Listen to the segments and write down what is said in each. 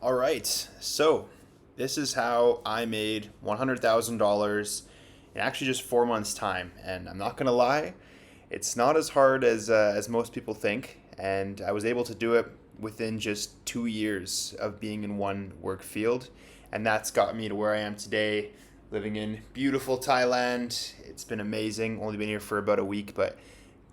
All right, so this is how I made $100,000 in actually just 4 months' time. And I'm not gonna lie, it's not as hard as most people think. And I was able to do it within just 2 years of being in one work field, and that's got me to where I am today, living in beautiful Thailand. It's been amazing. Only been here for about a week, but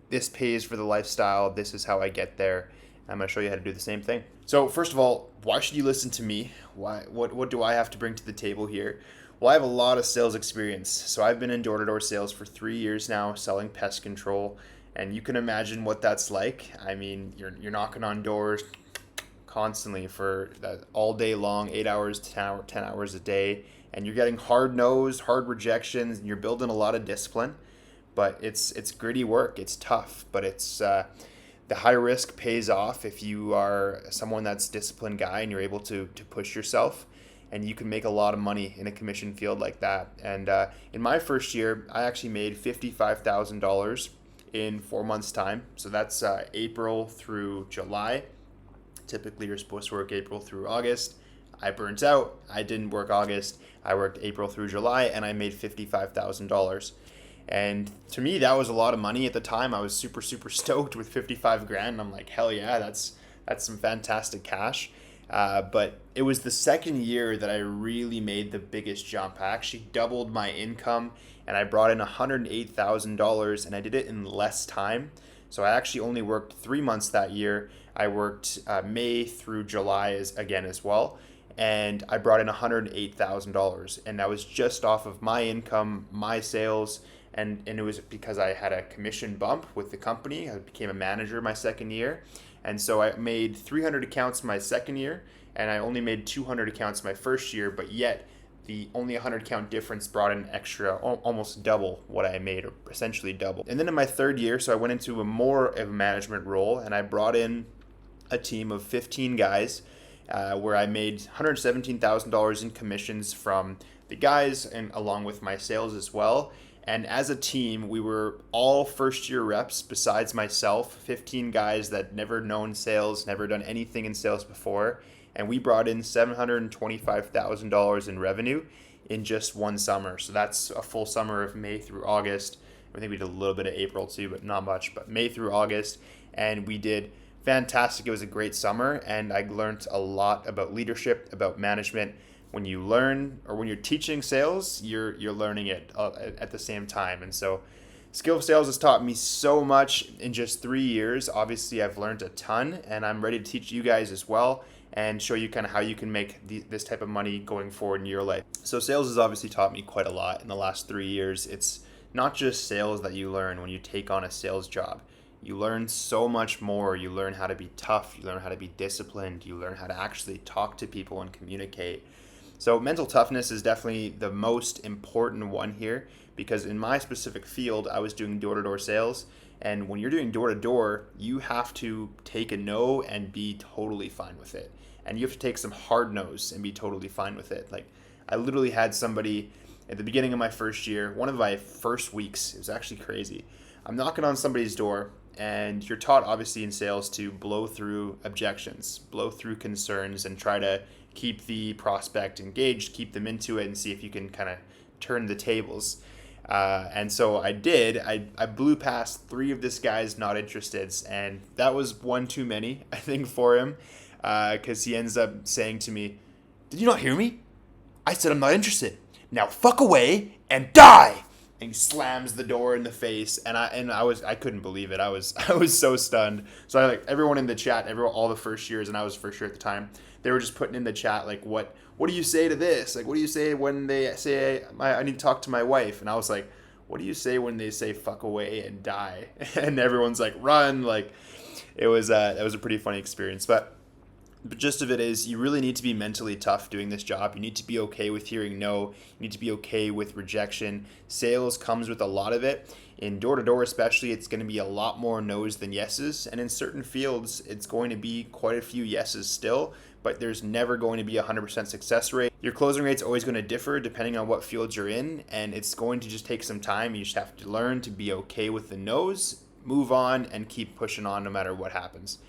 this pays for the lifestyle. This is how I get there. I'm going to show you how to do the same thing. So first of all, why should you listen to me? Why? What do I have to bring to the table here? Well, I have a lot of sales experience. So I've been in door-to-door sales for 3 years now, selling pest control, and you can imagine what that's like. I mean, you're knocking on doors constantly for that all day long, 8 hours, 10 hours a day, and you're getting hard no's, hard rejections, and you're building a lot of discipline. But it's gritty work. It's tough, but it's the high risk pays off if you are someone that's a disciplined guy and you're able to push yourself, and you can make a lot of money in a commission field like that. And in my first year, I actually made $55,000 in 4 months' time. So that's April through July. Typically, you're supposed to work April through August. I burnt out. I didn't work August. I worked April through July, and I made $55,000. And to me, that was a lot of money at the time. I was super, super stoked with 55 grand. I'm like, hell yeah, that's some fantastic cash. But it was the second year that I really made the biggest jump. I actually doubled my income, and I brought in $108,000, and I did it in less time. So I actually only worked 3 months that year. I worked May through July as well, and I brought in $108,000, and that was just off of my income, my sales, and it was because I had a commission bump with the company. I became a manager my second year, and so I made 300 accounts my second year, and I only made 200 accounts my first year, but yet the only 100 count difference brought in extra, almost double what I made, or essentially double. And then in my third year, so I went into a more of a management role, and I brought in a team of 15 guys, where I made $117,000 in commissions from the guys, and along with my sales as well. And as a team, we were all first year reps besides myself, 15 guys that never known sales, never done anything in sales before. And we brought in $725,000 in revenue in just one summer. So that's a full summer of May through August. I think we did a little bit of April too, but not much, but May through August. And we did fantastic. It was a great summer, and I learned a lot about leadership, about management. When you learn, or when you're teaching sales, you're learning it at the same time. And so skill of sales has taught me so much in just 3 years. Obviously, I've learned a ton, and I'm ready to teach you guys as well and show you kind of how you can make this type of money going forward in your life. So sales has obviously taught me quite a lot in the last 3 years. It's not just sales that you learn when you take on a sales job. You learn so much more. You learn how to be tough. You learn how to be disciplined. You learn how to actually talk to people and communicate. So mental toughness is definitely the most important one here, because in my specific field, I was doing door-to-door sales. And when you're doing door-to-door, you have to take a no and be totally fine with it. And you have to take some hard no's and be totally fine with it. Like, I literally had somebody at the beginning of my first year, one of my first weeks, it was actually crazy. I'm knocking on somebody's door, and you're taught obviously in sales to blow through objections, blow through concerns, and try to keep the prospect engaged, keep them into it, and see if you can kind of turn the tables. And so I did. I blew past three of this guy's not interested, and that was one too many, I think, for him, because he ends up saying to me, "Did you not hear me? I said I'm not interested. Now fuck away and die." And he slams the door in the face, and I couldn't believe it. I was I was so stunned. So I, like, everyone in the chat, all the first years, and I was first year at the time, they were just putting in the chat like, what do you say to this? Like, what do you say when they say I need to talk to my wife? And I was like, what do you say when they say fuck away and die? And everyone's like, run. Like, it was a pretty funny experience. But the gist of it is, you really need to be mentally tough doing this job. You need to be okay with hearing no. You need to be okay with rejection. Sales comes with a lot of it. In door-to-door especially, it's going to be a lot more no's than yeses. And in certain fields, it's going to be quite a few yeses still, but there's never going to be a 100% success rate. Your closing rate's always going to differ depending on what field you're in, and it's going to just take some time. You just have to learn to be okay with the no's, move on, and keep pushing on no matter what happens.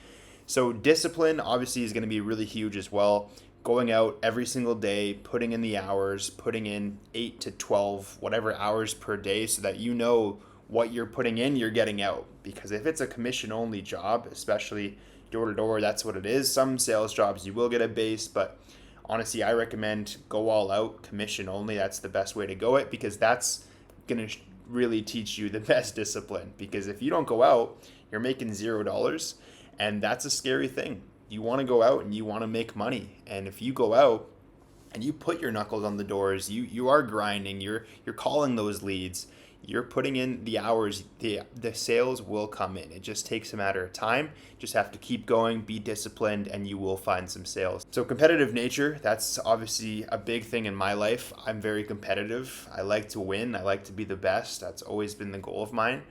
So discipline obviously is going to be really huge as well. Going out every single day, putting in the hours, putting in 8 to 12, whatever hours per day, so that you know what you're putting in, you're getting out. Because if it's a commission only job, especially door to door, that's what it is. Some sales jobs you will get a base, but honestly, I recommend go all out, commission only. That's the best way to go it, because that's going to really teach you the best discipline. Because if you don't go out, you're making $0, and that's a scary thing. You want to go out and you want to make money. And if you go out and you put your knuckles on the doors, you are grinding, you're calling those leads, you're putting in the hours, the sales will come in. It just takes a matter of time. Just have to keep going, be disciplined, and you will find some sales. So competitive nature, that's obviously a big thing in my life. I'm very competitive. I like to win. I like to be the best. That's always been the goal of mine.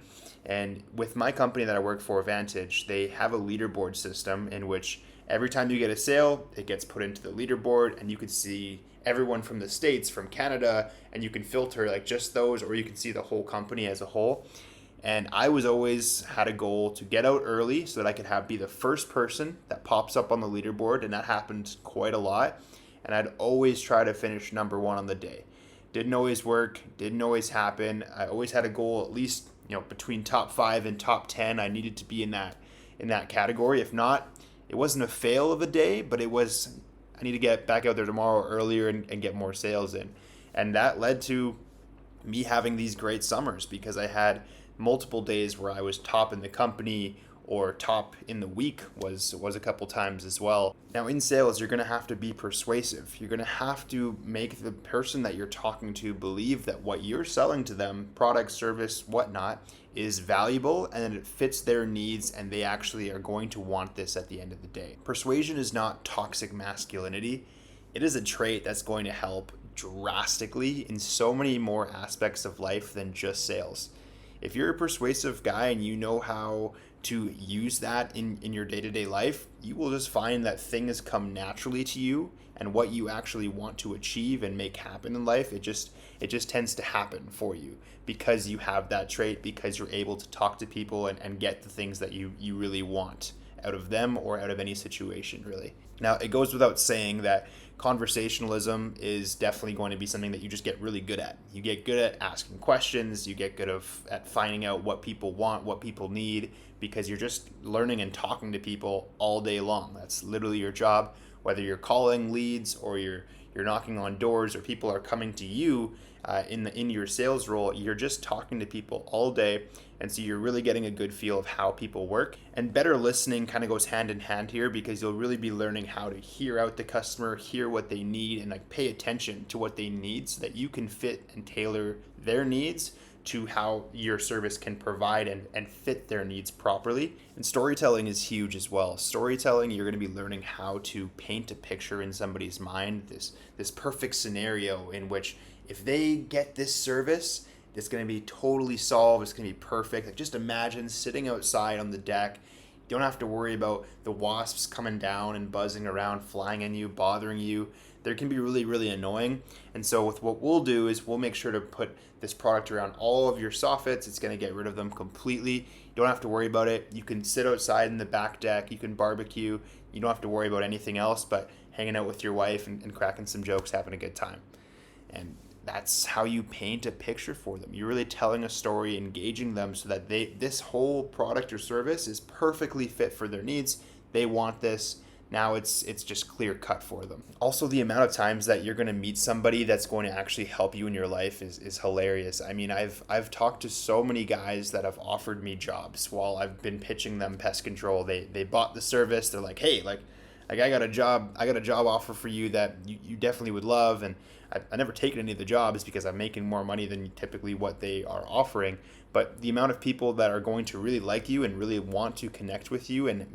And with my company that I work for, Vantage, they have a leaderboard system in which every time you get a sale, it gets put into the leaderboard, and you can see everyone from the States, from Canada, and you can filter like just those, or you can see the whole company as a whole. And I was always had a goal to get out early so that I could be the first person that pops up on the leaderboard, and that happened quite a lot. And I'd always try to finish number one on the day. Didn't always work, didn't always happen. I always had a goal, at least, between top 5 and top 10. I needed to be in that category. If not, it wasn't a fail of a day, but it was, I need to get back out there tomorrow earlier and get more sales in. And that led to me having these great summers, because I had multiple days where I was top in the company, or top in the week was a couple times as well. Now in sales, you're going to have to be persuasive. You're going to have to make the person that you're talking to believe that what you're selling to them, product, service, whatnot, is valuable and that it fits their needs, and they actually are going to want this at the end of the day. Persuasion is not toxic masculinity. It is a trait that's going to help drastically in so many more aspects of life than just sales. If you're a persuasive guy and you know how to use that in your day-to-day life, you will just find that things come naturally to you, and what you actually want to achieve and make happen in life, it just tends to happen for you, because you have that trait, because you're able to talk to people and get the things that you really want out of them or out of any situation, really. Now, it goes without saying that conversationalism is definitely going to be something that you just get really good at. You get good at asking questions, you get good at finding out what people want, what people need, because you're just learning and talking to people all day long. That's literally your job, whether you're calling leads or you're knocking on doors, or people are coming to you in your sales role. You're just talking to people all day, and so you're really getting a good feel of how people work. And better listening kind of goes hand in hand here, because you'll really be learning how to hear out the customer, hear what they need, and pay attention to what they need, so that you can fit and tailor their needs to how your service can provide and fit their needs properly. And storytelling is huge as well. Storytelling, you're going to be learning how to paint a picture in somebody's mind, this perfect scenario in which if they get this service, it's going to be totally solved, it's going to be perfect. Just imagine sitting outside on the deck. You don't have to worry about the wasps coming down and buzzing around, flying in you, bothering you. They can be really, really annoying. And so with what we'll do is we'll make sure to put this product around all of your soffits. It's going to get rid of them completely. You don't have to worry about it. You can sit outside in the back deck. You can barbecue. You don't have to worry about anything else but hanging out with your wife and cracking some jokes, having a good time. And that's how you paint a picture for them. You're really telling a story, engaging them, so that this whole product or service is perfectly fit for their needs. They want this. Now it's just clear cut for them. Also, the amount of times that you're going to meet somebody that's going to actually help you in your life is hilarious. I mean, I've talked to so many guys that have offered me jobs while I've been pitching them pest control. They bought the service. They're like, hey, I got a job offer for you that you definitely would love. And I've never taken any of the jobs because I'm making more money than typically what they are offering. But the amount of people that are going to really like you and really want to connect with you and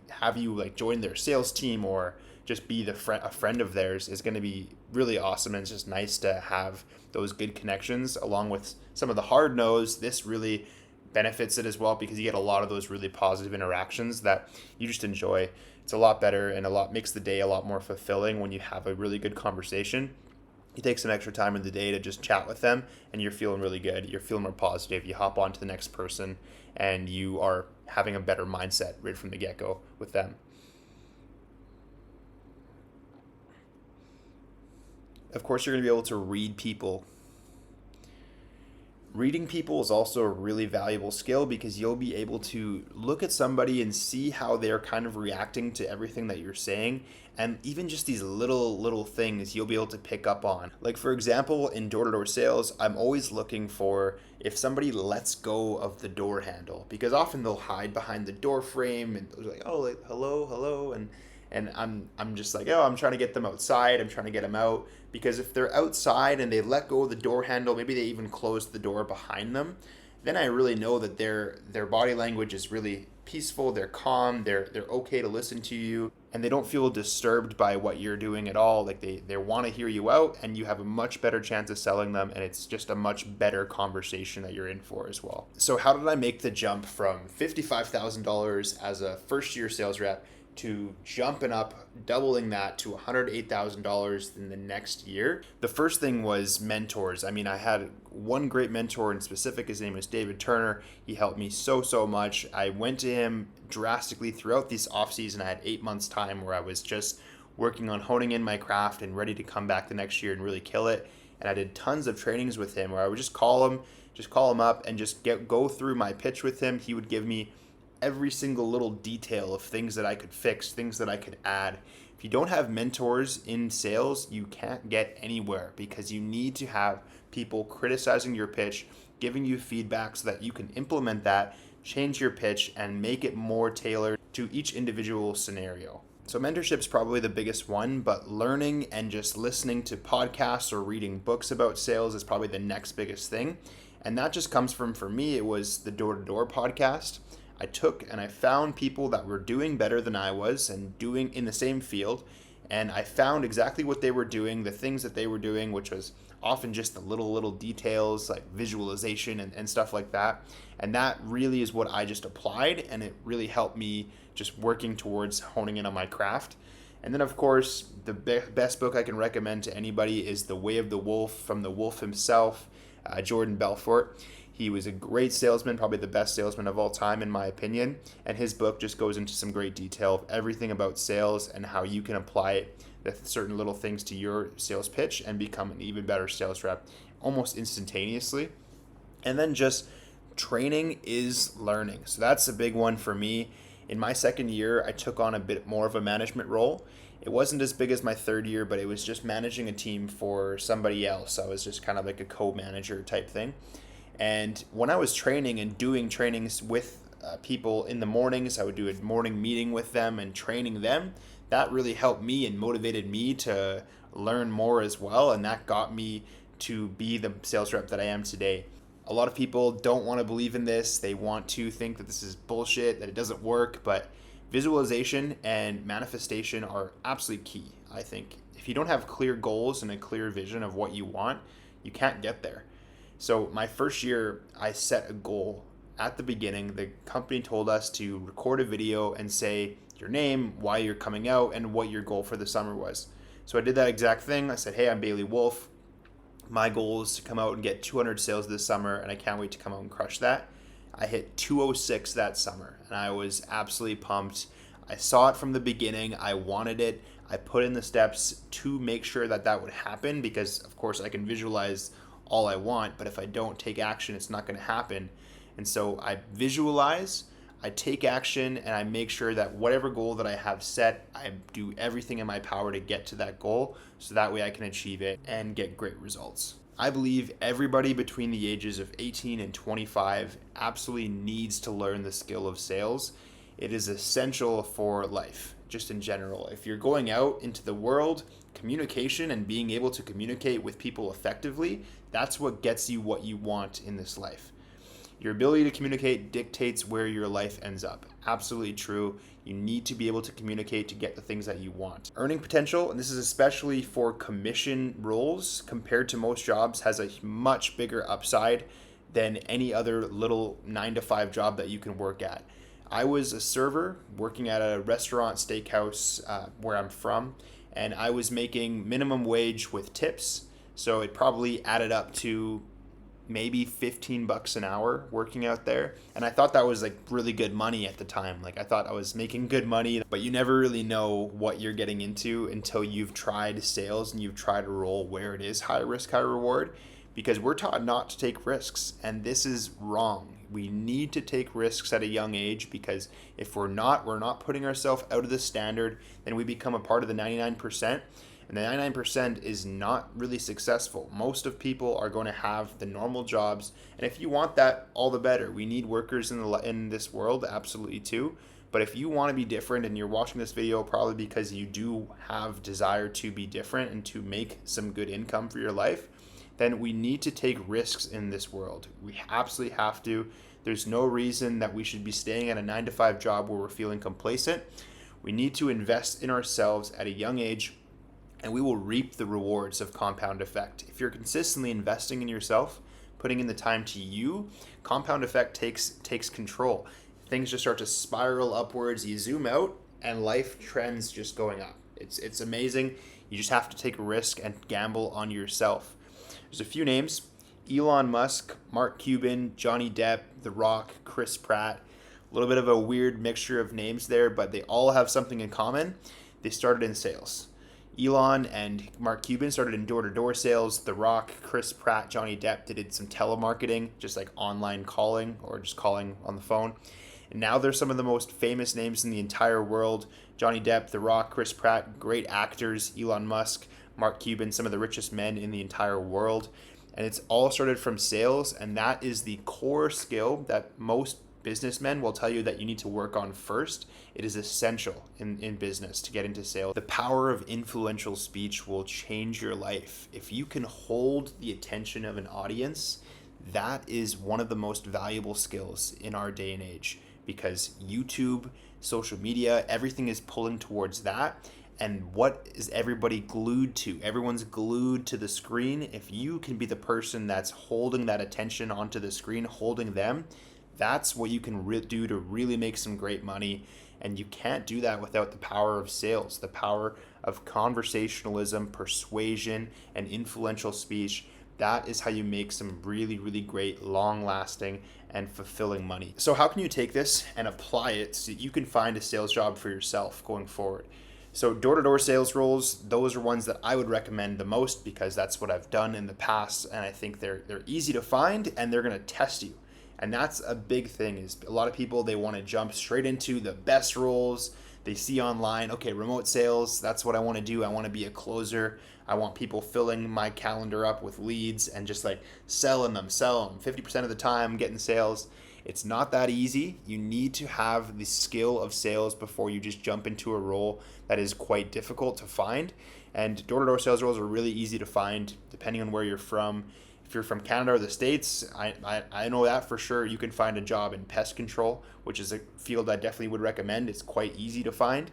have you join their sales team or just be a friend of theirs is going to be really awesome. And it's just nice to have those good connections along with some of the hard no's. This really benefits it as well, because you get a lot of those really positive interactions that you just enjoy. It's a lot better and makes the day a lot more fulfilling when you have a really good conversation. You take some extra time in the day to just chat with them, and you're feeling really good. You're feeling more positive. You hop on to the next person, and you are having a better mindset right from the get-go with them. Of course, you're going to be able to read people. Reading people is also a really valuable skill because you'll be able to look at somebody and see how they're kind of reacting to everything that you're saying. And even just these little things you'll be able to pick up on. Like, for example, in door-to-door sales, I'm always looking for if somebody lets go of the door handle, because often they'll hide behind the door frame and they're like, oh, like, hello, and I'm just like, oh, I'm trying to get them outside. I'm trying to get them out, because if they're outside and they let go of the door handle, maybe they even close the door behind them, then I really know that their body language is really peaceful. They're calm. They're okay to listen to you, and they don't feel disturbed by what you're doing at all. Like they want to hear you out, and you have a much better chance of selling them, and it's just a much better conversation that you're in for as well. So how did I make the jump from $55,000 as a first year sales rep to jumping up, doubling that to $108,000 in the next year? The first thing was mentors. I mean, I had one great mentor in specific. His name was David Turner. He helped me so much. I went to him drastically throughout this off season. I had 8 months time where I was just working on honing in my craft and ready to come back the next year and really kill it. And I did tons of trainings with him where I would just call him up and just go through my pitch with him. He would give me every single little detail of things that I could fix, things that I could add. If you don't have mentors in sales, you can't get anywhere, because you need to have people criticizing your pitch, giving you feedback so that you can implement that, change your pitch, and make it more tailored to each individual scenario. So mentorship is probably the biggest one, but learning and just listening to podcasts or reading books about sales is probably the next biggest thing. And that just comes from, for me, it was the Door-to-Door podcast. I took and I found people that were doing better than I was and doing in the same field, and I found exactly what they were doing, the things that they were doing, which was often just the little details like visualization and stuff like that. And that really is what I just applied, and it really helped me just working towards honing in on my craft. And then, of course, the best book I can recommend to anybody is The Way of the Wolf, from the wolf himself, Jordan Belfort. He was a great salesman, probably the best salesman of all time in my opinion, and his book just goes into some great detail of everything about sales and how you can apply certain little things to your sales pitch and become an even better sales rep almost instantaneously. And then just training is learning. So that's a big one for me. In my second year, I took on a bit more of a management role. It wasn't as big as my third year, but it was just managing a team for somebody else. I was just kind of like a co-manager type thing. And when I was training and doing trainings with people in the mornings, I would do a morning meeting with them and training them. That really helped me and motivated me to learn more as well. And that got me to be the sales rep that I am today. A lot of people don't want to believe in this. They want to think that this is bullshit, that it doesn't work. But visualization and manifestation are absolutely key, I think. If you don't have clear goals and a clear vision of what you want, you can't get there. So my first year, I set a goal at the beginning. The company told us to record a video and say your name, why you're coming out, and what your goal for the summer was. So I did that exact thing. I said, hey, I'm Bailey Wolf. My goal is to come out and get 200 sales this summer, and I can't wait to come out and crush that. I hit 206 that summer, and I was absolutely pumped. I saw it from the beginning. I wanted it. I put in the steps to make sure that that would happen, because, of course, I can visualize all I want, but if I don't take action, it's not going to happen. And so I visualize, I take action, and I make sure that whatever goal that I have set, I do everything in my power to get to that goal, so that way I can achieve it and get great results. I believe everybody between the ages of 18 and 25 absolutely needs to learn the skill of sales. It is essential for life, just in general. If you're going out into the world, communication and being able to communicate with people effectively, that's what gets you what you want in this life. Your ability to communicate dictates where your life ends up. Absolutely true. You need to be able to communicate to get the things that you want. Earning potential, and this is especially for commission roles compared to most jobs, has a much bigger upside than any other little 9-to-5 job that you can work at. I was a server working at a restaurant, steakhouse where I'm from, and I was making minimum wage with tips. So it probably added up to maybe 15 bucks an hour working out there. And I thought that was like really good money at the time. Like I thought I was making good money, but you never really know what you're getting into until you've tried sales and you've tried a role where it is high risk, high reward, because we're taught not to take risks. And this is wrong. We need to take risks at a young age, because if we're not putting ourselves out of the standard, then we become a part of the 99%. And the 99% is not really successful. Most of people are going to have the normal jobs. And if you want that, all the better. We need workers in this world, absolutely too. But if you want to be different, and you're watching this video probably because you do have desire to be different and to make some good income for your life, then we need to take risks in this world. We absolutely have to. There's no reason that we should be staying at a 9-to-5 job where we're feeling complacent. We need to invest in ourselves at a young age, and we will reap the rewards of compound effect. If you're consistently investing in yourself, putting in the time to you, compound effect takes control. Things just start to spiral upwards. You zoom out, and life trends just going up. It's amazing. You just have to take a risk and gamble on yourself. There's a few names: Elon Musk, Mark Cuban, Johnny Depp, The Rock, Chris Pratt. A little bit of a weird mixture of names there, but they all have something in common. They started in sales. Elon and Mark Cuban started in door-to-door sales. The Rock, Chris Pratt, Johnny Depp, they did some telemarketing, just like online calling or just calling on the phone. And now they're some of the most famous names in the entire world. Johnny Depp, The Rock, Chris Pratt, great actors. Elon Musk, Mark Cuban, some of the richest men in the entire world. And it's all started from sales, and that is the core skill that most businessmen will tell you that you need to work on first. It is essential in business to get into sales. The power of influential speech will change your life. If you can hold the attention of an audience, that is one of the most valuable skills in our day and age, because YouTube, social media, everything is pulling towards that. And what is everybody glued to? Everyone's glued to the screen. If you can be the person that's holding that attention onto the screen, holding them, that's what you can do to really make some great money. And you can't do that without the power of sales, the power of conversationalism, persuasion, and influential speech. That is how you make some really, really great, long-lasting, and fulfilling money. So how can you take this and apply it so you can find a sales job for yourself going forward? So door-to-door sales roles, those are ones that I would recommend the most, because that's what I've done in the past, and I think they're easy to find, and they're going to test you. And that's a big thing. Is a lot of people, they want to jump straight into the best roles they see online. Okay, remote sales, that's what I want to do. I want to be a closer. I want people filling my calendar up with leads and just like sell them 50% of the time, getting sales. It's not that easy. You need to have the skill of sales before you just jump into a role that is quite difficult to find. And door-to-door sales roles are really easy to find depending on where you're from. If you're from Canada or the States, I know that for sure. You can find a job in pest control, which is a field I definitely would recommend. It's quite easy to find.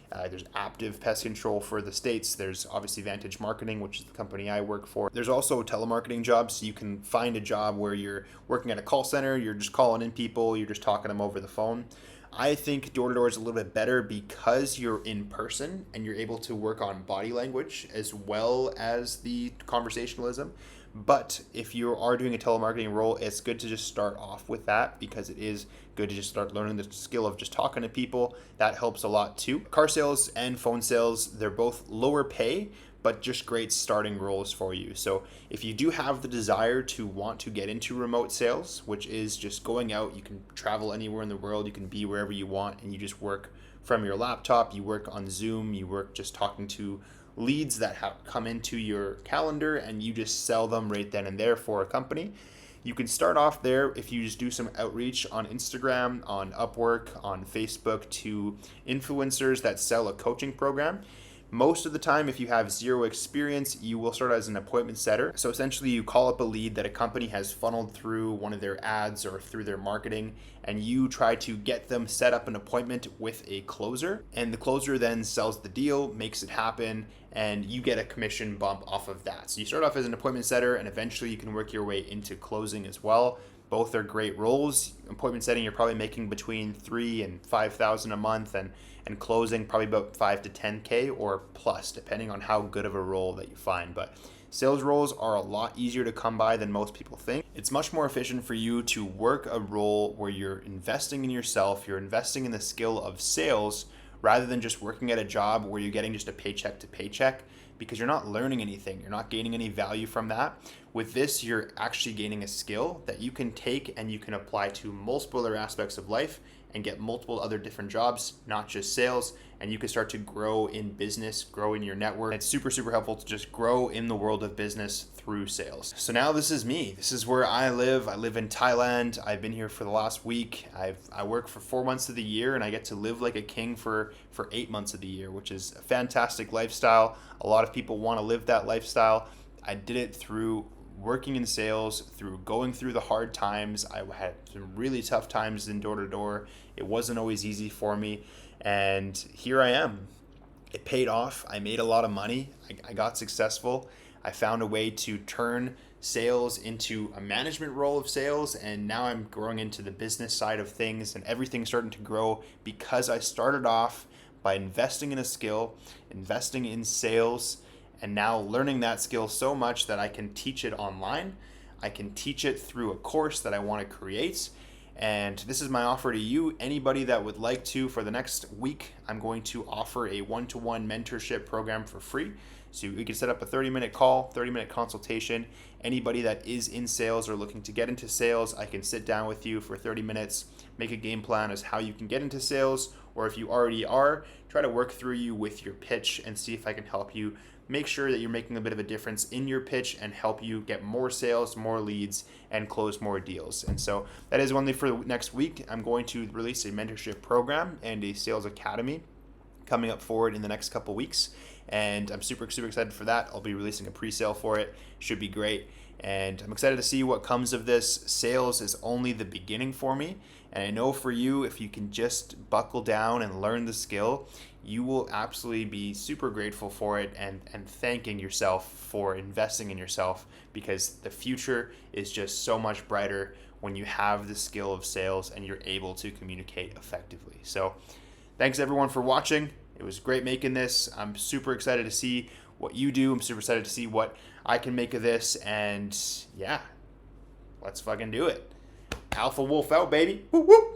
There's Active Pest Control for the States. There's obviously Vantage Marketing, which is the company I work for. There's also telemarketing jobs. So you can find a job where you're working at a call center. You're just calling in people. You're just talking to them over the phone. I think door-to-door is a little bit better because you're in person and you're able to work on body language as well as the conversationalism. But if you are doing a telemarketing role, it's good to just start off with that, because it is good to just start learning the skill of just talking to people. That helps a lot too. Car sales and phone sales, they're both lower pay, but just great starting roles for you. So if you do have the desire to want to get into remote sales, which is just going out, you can travel anywhere in the world, you can be wherever you want, and you just work from your laptop, you work on Zoom, you work just talking to leads that have come into your calendar, and you just sell them right then and there for a company. You can start off there if you just do some outreach on Instagram, on Upwork, on Facebook to influencers that sell a coaching program. Most of the time, if you have zero experience, you will start as an appointment setter. So essentially, you call up a lead that a company has funneled through one of their ads or through their marketing, and you try to get them set up an appointment with a closer. And the closer then sells the deal, makes it happen, and you get a commission bump off of that. So you start off as an appointment setter, and eventually you can work your way into closing as well. Both are great roles. Appointment setting, you're probably making between $3,000 and $5,000 a month, and closing probably about $5,000 to $10,000 or plus, depending on how good of a role that you find. But sales roles are a lot easier to come by than most people think. It's much more efficient for you to work a role where you're investing in yourself, you're investing in the skill of sales, rather than just working at a job where you're getting just a paycheck to paycheck, because you're not learning anything. You're not gaining any value from that. With this, you're actually gaining a skill that you can take and you can apply to multiple other aspects of life and get multiple other different jobs, not just sales. And you can start to grow in business, grow in your network. It's super, super helpful to just grow in the world of business through sales. So now this is me. This is where I live. I live in Thailand. I've been here for the last week. I work for 4 months of the year, and I get to live like a king for 8 months of the year, which is a fantastic lifestyle. A lot of people want to live that lifestyle. I did it through working in sales, through going through the hard times. I had some really tough times in door to door. It wasn't always easy for me. And here I am. It paid off. I made a lot of money. I got successful. I found a way to turn sales into a management role of sales, and now I'm growing into the business side of things, and everything's starting to grow because I started off by investing in a skill, investing in sales, and now learning that skill so much that I can teach it online. I can teach it through a course that I want to create. And this is my offer to you, anybody that would like to. For the next week, I'm going to offer a one-to-one mentorship program for free. So we can set up a 30-minute call, 30-minute consultation. Anybody that is in sales or looking to get into sales, I can sit down with you for 30 minutes, make a game plan as how you can get into sales, or if you already are, try to work through you with your pitch and see if I can help you make sure that you're making a bit of a difference in your pitch and help you get more sales, more leads, and close more deals. And so that is only for next week. I'm going to release a mentorship program and a sales academy coming up forward in the next couple weeks. And I'm super, super excited for that. I'll be releasing a pre-sale for it. Should be great. And I'm excited to see what comes of this. Sales is only the beginning for me. And I know for you, if you can just buckle down and learn the skill, you will absolutely be super grateful for it and thanking yourself for investing in yourself, because the future is just so much brighter when you have the skill of sales and you're able to communicate effectively. So thanks everyone for watching. It was great making this. I'm super excited to see what you do. I'm super excited to see what I can make of this. And yeah, let's fucking do it. Alpha Wolf out, baby. Woo woo.